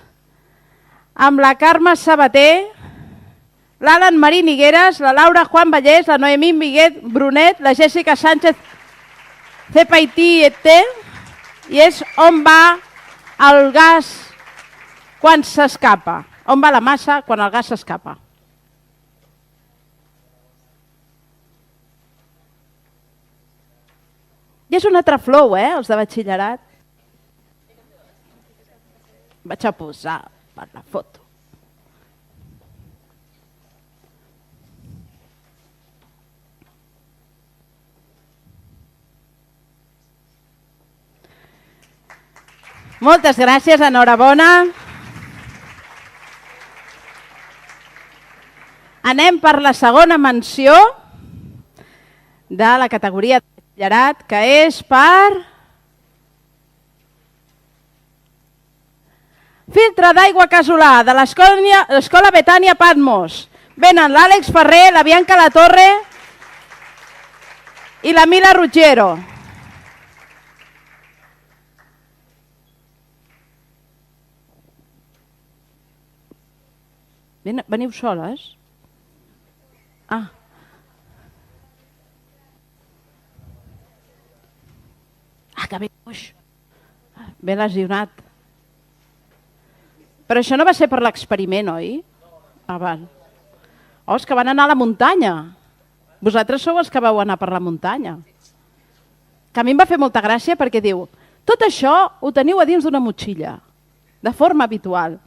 amb la Carme Sabater, l'Alan Marín Higueras, la Laura Juan Vallès, la Noemí Miguel Brunet, la Jessica Sánchez CPIT, i és on va el gas quan s'escapa, on va la massa quan el gas s'escapa. I és un altre flow, els de batxillerat. Vaig a posar per la foto. Moltes gràcies, enhorabona. Anem per la segona menció de la categoria de batxillerat, que és per filtre d'aigua casolà de l'Escola Betània Patmos. Venen l'Àlex Ferrer, la Bianca Latorre i la Mila Ruggiero. Veniu soles? Ah. Que bé, ben lesionat. Però això no va ser per l'experiment, oi? Ah, val. Oh, és que van anar a la muntanya. Vosaltres sou els que vau anar per la muntanya. Que a mi em va fer molta gràcia perquè diu, tot això ho teniu a dins d'una motxilla, de forma habitual.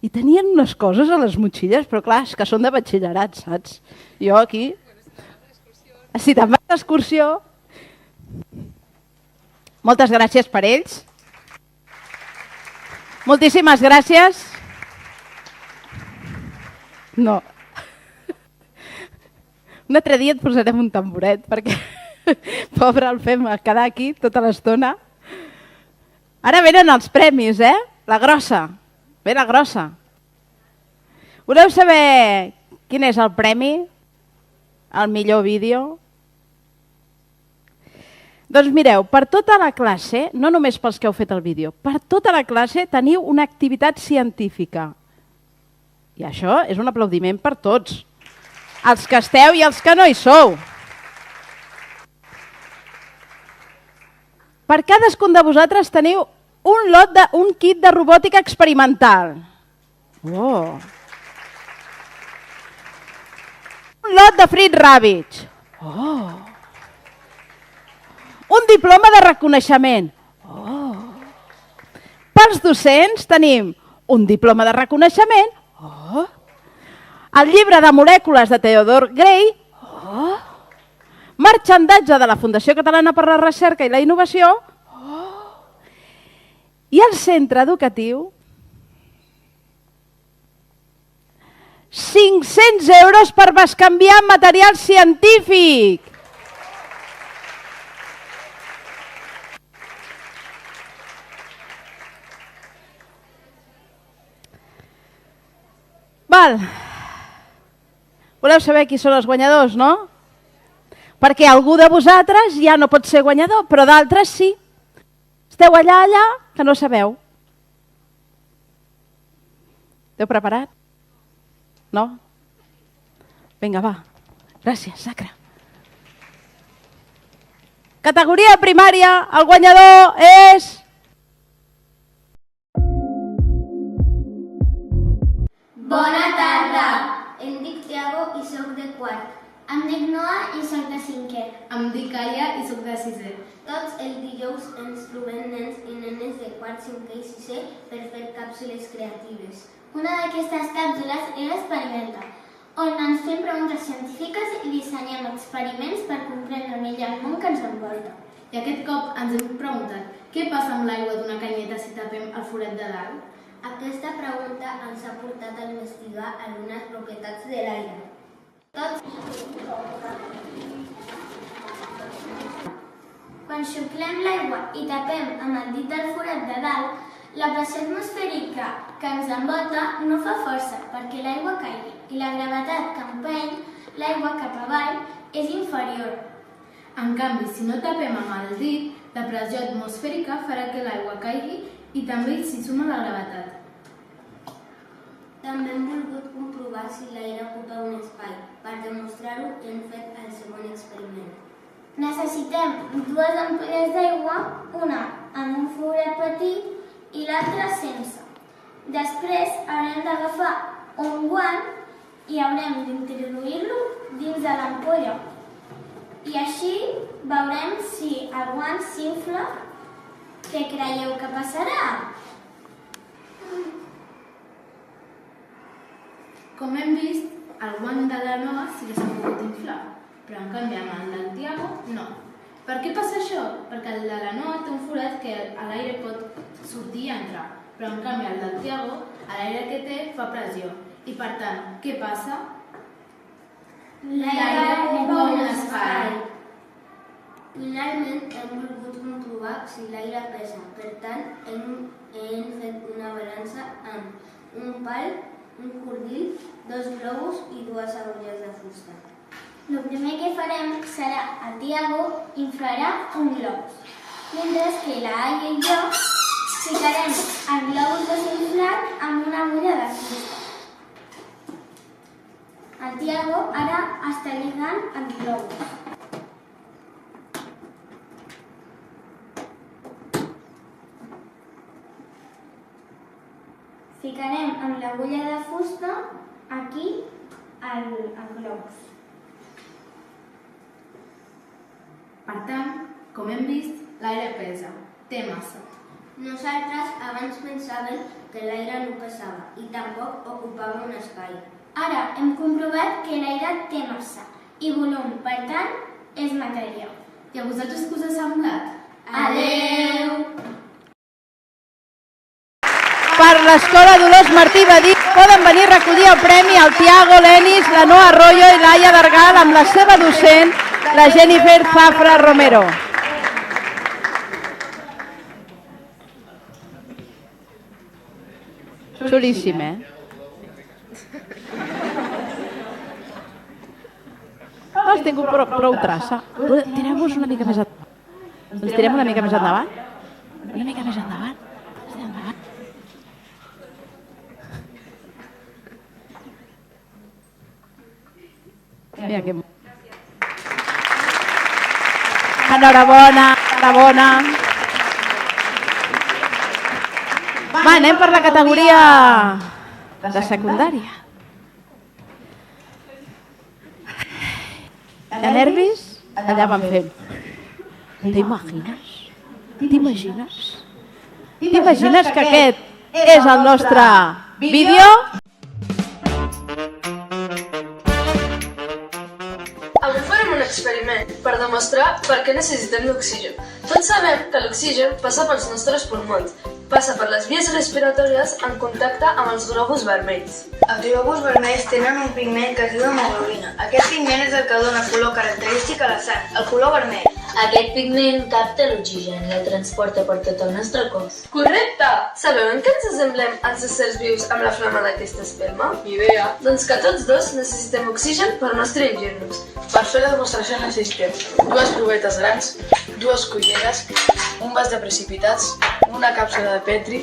I tenien unes coses a les motxilles, però clar, és que són de batxillerat, saps? Jo aquí... Si te'n vas d'excursió... Moltes gràcies per ells. Moltíssimes gràcies. No. Un altre dia et posarem un tamboret, perquè pobre el fem quedar aquí tota l'estona. Ara venen els premis, La grossa. Ve la grossa. Voleu saber quin és el premi? El millor vídeo? Doncs mireu, per tota la classe, no només pels que heu fet el vídeo, per tota la classe teniu una activitat científica. I això és un aplaudiment per tots. Els que esteu i els que no hi sou. Per cadascun de vosaltres teniu un kit de robòtica experimental. Oh. Un lot de Frit Rabbits. Oh. Un diploma de reconeixement. Oh. Pels docents tenim un diploma de reconeixement. Oh. El llibre de molècules de Theodore Gray. Oh. Marxandatge de la Fundació Catalana per la Recerca i la Innovació. Oh. I el centre educatiu 500 euros per bescanviar material científic. Val. Voleu saber qui són els guanyadors, no? Perquè algú de vosaltres ja no pot ser guanyador, però d'altres sí. Esteu allà, que no sabeu. Esteu preparat? No? Vinga, va. Gràcies, Sacra. Categoria primària, el guanyador és... Bona tarda. Em dic Tiago i soc de quart. Em dic Noa i soc de cinquè. Em dic Aya i soc de sisè. Tots els dijous ens trobem nens i nenes de quart, cinquè i sisè per fer càpsules creatives. Una d'aquestes càpsules era Experimenta, on ens fem preguntes científiques i dissenyem experiments per comprendre millor el món que ens envolta. I aquest cop ens hem preguntat què passa amb l'aigua d'una canyeta si tapem el forat de dalt? Aquesta pregunta ens ha portat a investigar algunes propietats de l'aire. Quan xuclem l'aigua i tapem amb el dit del forat de dalt, la pressió atmosfèrica que ens envolta no fa força perquè l'aigua caigui i la gravetat que empeny l'aigua cap avall és inferior. En canvi, si no tapem amb el dit, la pressió atmosfèrica farà que l'aigua caigui i també s'hi suma la gravetat. També hem volgut comprovar si l'aire ocupa un espai. Per demostrar-ho, hem fet el segon experiment. Necessitem dues ampolles d'aigua, una amb un forat petit i l'altra sense. Després haurem d'agafar un guant i haurem d'introduir-lo dins de l'ampolla. I així veurem si el guant s'infla. Què creieu que passarà? Com hem vist, el guant de la Noa sí que s'ha pogut inflar, però en canvi amb el del Tiago no. Per què passa això? Perquè el de la Noa té un forat que l'aire pot sortir i entrar, però en canvi el del Tiago, l'aire que té fa pressió. I per tant, què passa? L'aire ocupa un espai. Finalment hem volgut comprovar si l'aire pesa. Per tant, hem fet una balança amb un pal, un cordil, dos globus i dues agulles de fusta. El primer que farem serà el Tiago inflarà un globus, mentre que la Aya i jo ficarem el globus desinflat amb una agulla de fusta. El Tiago ara està lligant el globus. Ficarem amb l'agulla de fusta aquí al globus. Per tant, com hem vist, l'aire pesa, té massa. Nosaltres abans pensàvem que l'aire no pesava i tampoc ocupava un espai. Ara hem comprovat que l'aire té massa i volum, per tant, és matèria. I a vosaltres què us ha semblat? Adeu! Per l'Escola Dolors Martí Badí poden venir a recollir el premi el Tiago Lenis, la Noa Arroyo i l'Aia Dargal amb la seva docent, la Jennifer Zafra Romero. Xulíssim, No has tingut prou traça. Tirem-vos una mica més endavant. Ens tirem una mica més endavant? Una mica més endavant? Mira que... Enhorabona, enhorabona. Va, anem per la categoria de secundària. De nervis, allà van fent. T'imagines? T'imagines? T'imagines que aquest és el nostre vídeo? Avui farem un experiment per demostrar per què necessitem l'oxigen. Tots sabem que l'oxigen passa pels nostres pulmons, passa per les vies respiratòries en contacte amb els globus vermells. Els globus vermells tenen un pigment que es diu hemoglobina. Aquest pigment és el que dona color característic a la sang, el color vermell. Aquest pigment capta l'oxigen i el transporta per tot el nostre cos. Correcte! Sabeu en què ens assemblem els éssers vius amb la flama d'aquesta espelma? Ni idea. Doncs que tots dos necessitem oxigen per no estringir-nos. Per fer la demostració necessitem dues provetes grans, dues culleres, un vas de precipitats, una càpsula de Petri,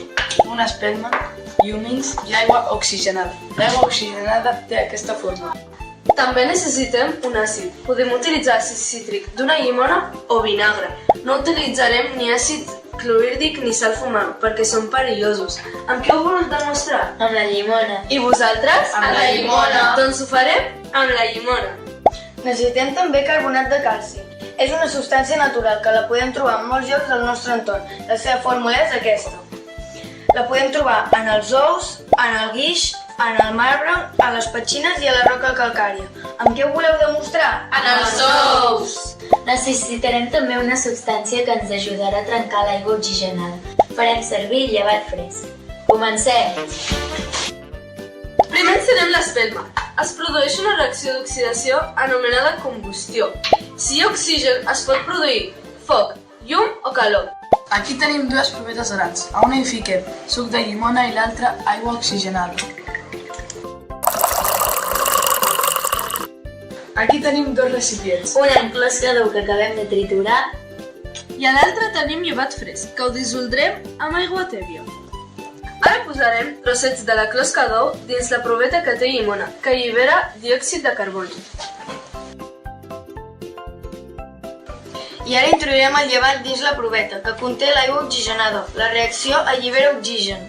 una espelma, llumins i aigua oxigenada. L'aigua oxigenada té aquesta forma. També necessitem un àcid. Podem utilitzar àcid cítric d'una llimona o vinagre. No utilitzarem ni àcid clorhídric ni sal fumant, perquè són perillosos. Amb què ho voleu demostrar? Amb la llimona. I vosaltres? Amb la llimona. Doncs ho farem amb la llimona. Necessitem també carbonat de calci. És una substància natural que la podem trobar en molts llocs del nostre entorn. La seva fórmula és aquesta. La podem trobar en els ous, en el guix, en el marbre, a les petxines i a la roca calcària. Amb què ho voleu demostrar? En els ous! Necessitarem també una substància que ens ajudarà a trencar l'aigua oxigenada. Farem servir llevat fresc. Comencem! Primer encenem l'espelma. Es produeix una reacció d'oxidació anomenada combustió. Si hi ha oxigen, es pot produir foc, llum o calor. Aquí tenim dues provetes grans. A una hi fiquem suc de llimona i l'altra aigua oxigenada. Aquí tenim dos recipients. Un amb closca d'ou que acabem de triturar. I a l'altre tenim llevat fresc, que ho dissoldrem amb aigua tèbia. Ara posarem trossets de la closca d'ou dins la proveta que té llimona, que allibera diòxid de carboni. I ara introduirem el llevat dins la proveta, que conté l'aigua oxigenada. La reacció allibera oxigen.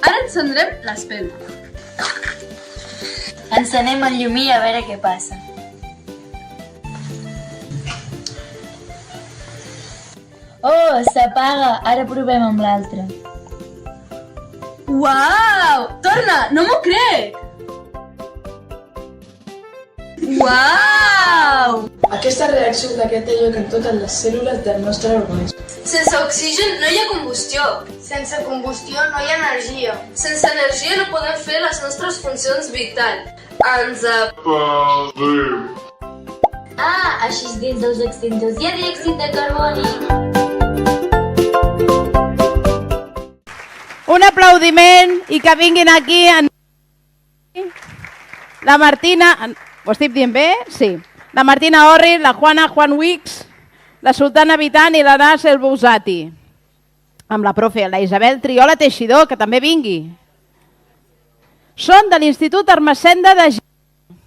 Ara encendrem l'espelma. Encenem el llumí a veure què passa. Oh, s'apaga! Ara provem amb l'altre. Uau! Torna! No m'ho crec! Uau! Aquesta reacció és la que té lloc en totes les cèl·lules del nostre organisme. Sense oxigen no hi ha combustió. Sense combustió no hi ha energia. Sense energia no podem fer les nostres funcions vitals. Ens apaguem. Ah, així dins dels extintors hi ha diòxid de carboni. Un aplaudiment i que vinguin aquí la Martina... Ho estic dient bé? Sí. La Martina Orri, la Juan Wicks, la Sultana Vitan i la Nas El Bousati. Amb la profe, la Isabel Triola Teixidor, que també vingui. Són de l'Institut Ermessenda de Girona.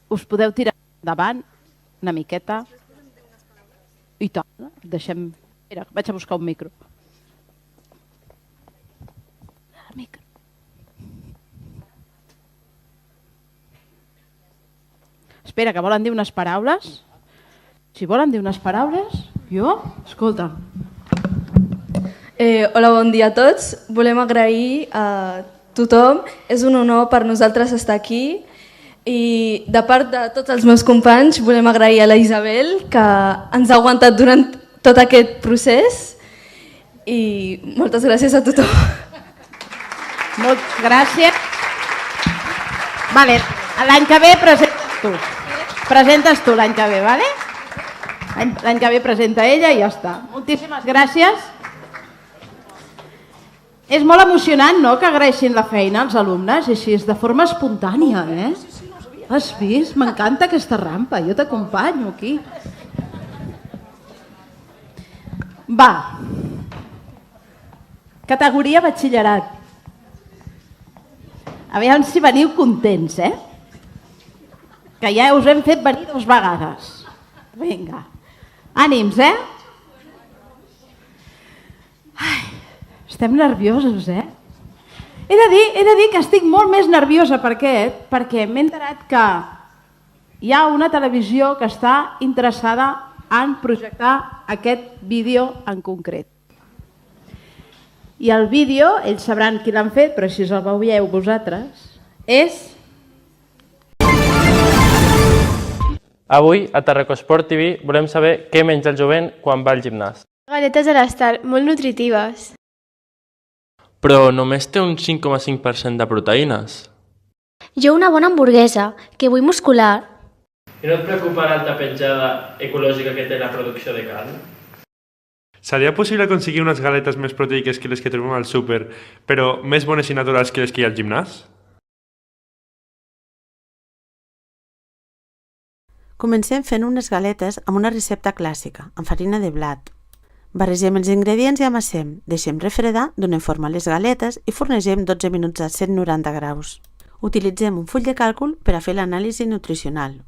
Us podeu tirar endavant una miqueta? I tant, deixem... Mira, vaig a buscar un micro. Micro. Espera, que volen dir unes paraules. Si volen dir unes paraules, jo, escolta. Hola, bon dia a tots. Volem agrair a tothom. És un honor per nosaltres estar aquí i de part de tots els meus companys volem agrair a la Isabel que ens ha aguantat durant tot aquest procés i moltes gràcies a tothom. Moltes gràcies. Vale, l'any que ve presentes tu. Presentes tu l'any que ve, vale? L'any que ve presenta ella i ja està. Moltíssimes gràcies. És molt emocionant, no?, que agraeixin la feina als alumnes, així, de forma espontània, eh? Has vist? M'encanta aquesta rampa, jo t'acompanyo aquí. Va. Categoria batxillerat. Aviam si veniu contents, eh? Que ja us hem fet venir 2 vegades. Vinga. Ànims, eh? Ai, estem nerviosos, eh? He de dir que estic molt més nerviosa per aquest, perquè m'he enterat que hi ha una televisió que està interessada en projectar aquest vídeo en concret. I el vídeo, ells sabran qui l'han fet, però si el veieu vosaltres, és... Avui, a Tarracosport TV, volem saber què menja el jovent quan va al gimnàs. Galetes a l'estar, molt nutritives. Però només té un 5,5% de proteïnes. Jo una bona hamburguesa, que vull muscular. I no et preocupa l'alta petjada ecològica que té la producció de carn? Seria possible aconseguir unes galetes més proteiques que les que trobem al súper, però més bones i naturals que les que hi ha al gimnàs? Comencem fent unes galetes amb una recepta clàssica, amb farina de blat. Barregem els ingredients i amassem, deixem refredar, donem forma a les galetes i fornegem 12 minuts a 190 graus. Utilitzem un full de càlcul per a fer l'anàlisi nutricional.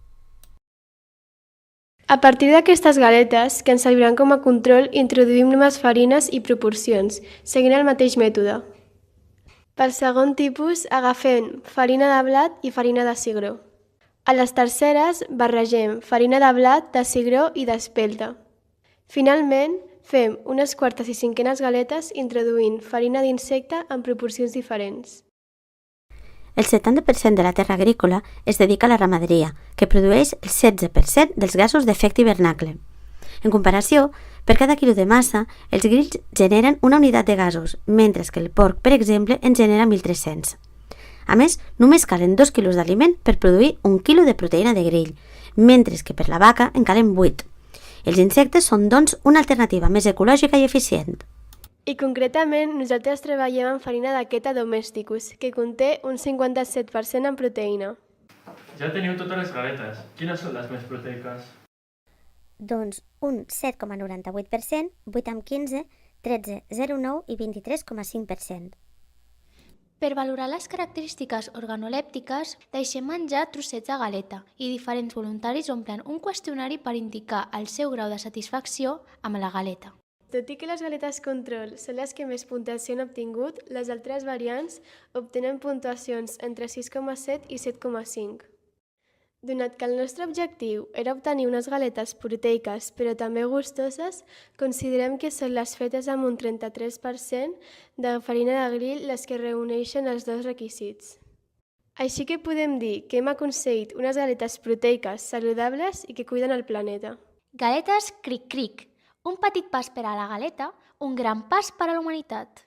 A partir d'aquestes galetes, que ens serviran com a control, introduïm noves farines i proporcions, seguint el mateix mètode. Pel segon tipus, agafem farina de blat i farina de cigró. A les terceres, barregem farina de blat, de cigró i d'espelta. Finalment, fem unes quartes i cinquenes galetes introduint farina d'insecte en proporcions diferents. El 70% de la terra agrícola es dedica a la ramaderia, que produeix el 16% dels gasos d'efecte hivernacle. En comparació, per cada quilo de massa, els grills generen una unitat de gasos, mentre que el porc, per exemple, en genera 1.300. A més, només calen 2 quilos d'aliment per produir 1 quilo de proteïna de grill, mentre que per la vaca en calen 8. Els insectes són, doncs, una alternativa més ecològica i eficient. I concretament, nosaltres treballem amb farina d'aqueta domesticus, que conté un 57% en proteïna. Ja teniu totes les galetes. Quines són les més proteiques? Doncs un 7,98%, 8,15%, 13,09% i 23,5%. Per valorar les característiques organolèptiques, deixem menjar trossets de galeta i diferents voluntaris omplen un qüestionari per indicar el seu grau de satisfacció amb la galeta. Tot i que les galetes control són les que més puntuació han obtingut, les altres variants obtenen puntuacions entre 6,7 i 7,5. Donat que el nostre objectiu era obtenir unes galetes proteiques però també gustoses, considerem que són les fetes amb un 33% de farina de grill les que reuneixen els dos requisits. Així que podem dir que hem aconseguit unes galetes proteiques saludables i que cuiden el planeta. Galetes Cric-Cric. Un petit pas per a la galeta, un gran pas per a la humanitat.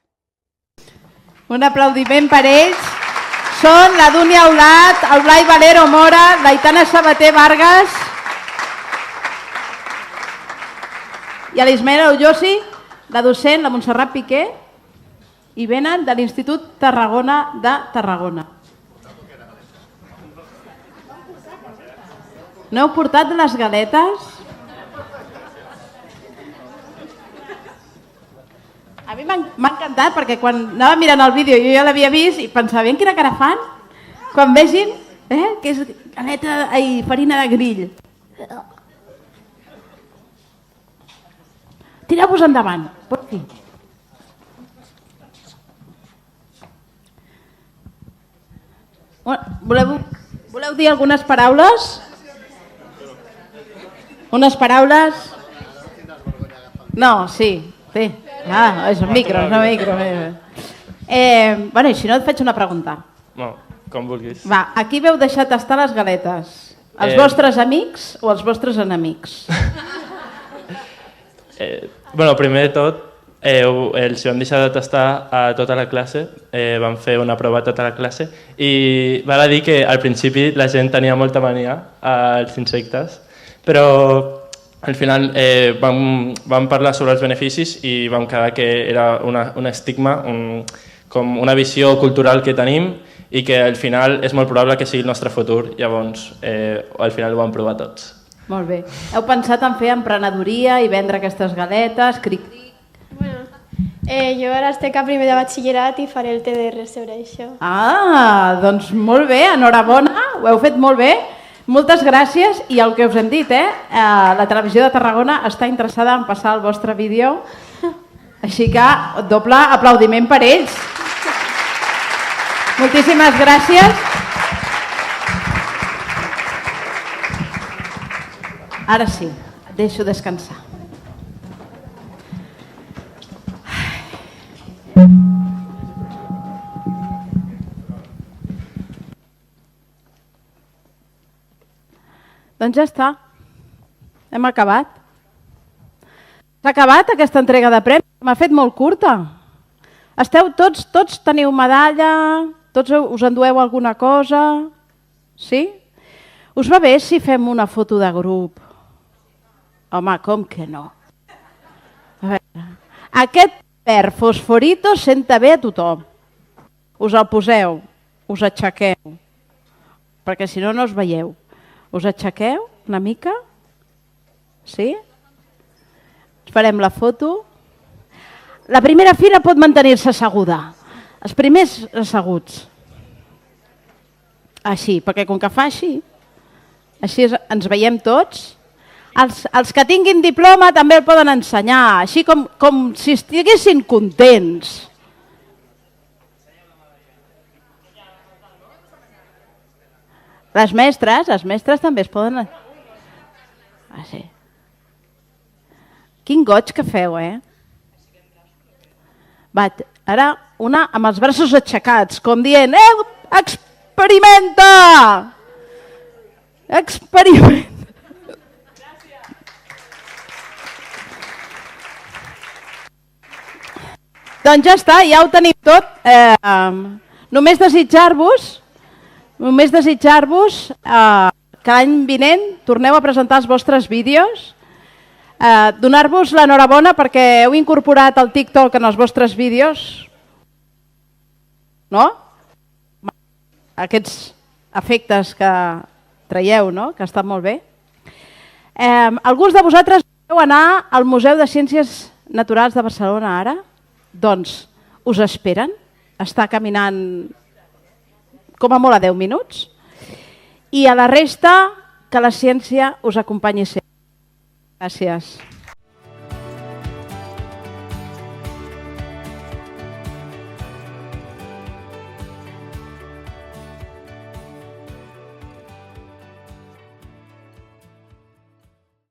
Un aplaudiment per ells. Són la Dúnia Aulat, el Blai Valero Mora, l'Aitana Sabater Vargas i l'Ismael Ullosi, la docent, la Montserrat Piqué, i venen de l'Institut Tarragona de Tarragona. No heu portat les galetes? A mi m'ha encantat perquè quan anava mirant el vídeo jo ja l'havia vist i pensava, quina cara fan quan vegin que és galeta i farina de grill. Tireu-vos endavant. Per aquí. Voleu dir algunes paraules? Unes paraules? No, sí. Sí. Ah, és un micro, és un micro. Bueno, i si no et faig una pregunta. No, com vulguis. Va, a qui veu deixar tastar les galetes? Els vostres amics o els vostres enemics? Bueno, primer de tot, els vam deixar de tastar a tota la classe, vam fer una prova a tota la classe i val a dir que al principi la gent tenia molta mania als insectes, però al final vam parlar sobre els beneficis i vam quedar que era un estigma, com una visió cultural que tenim i que al final és molt probable que sigui el nostre futur, llavors al final ho vam provar tots. Molt bé. Heu pensat en fer emprenedoria i vendre aquestes galetes, cric-cric? Jo ara estic a primer de batxillerat i faré el TDR sobre això. Ah, doncs molt bé, enhorabona, ho heu fet molt bé. Moltes gràcies i el que us hem dit, la Televisió de Tarragona està interessada en passar el vostre vídeo, així que doble aplaudiment per ells. Moltíssimes gràcies. Ara sí, et deixo descansar. Doncs ja està. Hem acabat. S'ha acabat aquesta entrega de premis. M'ha fet molt curta. Esteu tots teniu medalla? Tots us endueu alguna cosa? Sí? Us va bé si fem una foto de grup? Home, com que no? A veure, aquest verd fosforito senta bé a tothom. Us el poseu, us aixequeu, perquè si no, no us veieu. Us aixequeu una mica? Sí? Farem la foto. La primera fila pot mantenir-se asseguda. Els primers asseguts. Així, perquè com que fa així ens veiem tots. Els que tinguin diploma també el poden ensenyar, així com si estiguessin contents. Les mestres també es poden... Ah, sí. Quin goig que feu, Va, ara una amb els braços aixecats, com dient, experimenta! Experimenta! Doncs ja està, ja ho tenim tot. Només desitjar-vos que l'any vinent torneu a presentar els vostres vídeos, donar-vos l'enhorabona perquè heu incorporat el TikTok en els vostres vídeos, no? Aquests efectes que traieu, no? Que estan molt bé. Alguns de vosaltres vau anar al Museu de Ciències Naturals de Barcelona ara? Doncs us esperen, està caminant com a molt a 10 minuts i a la resta que la ciència us acompanyi sempre. Gràcies.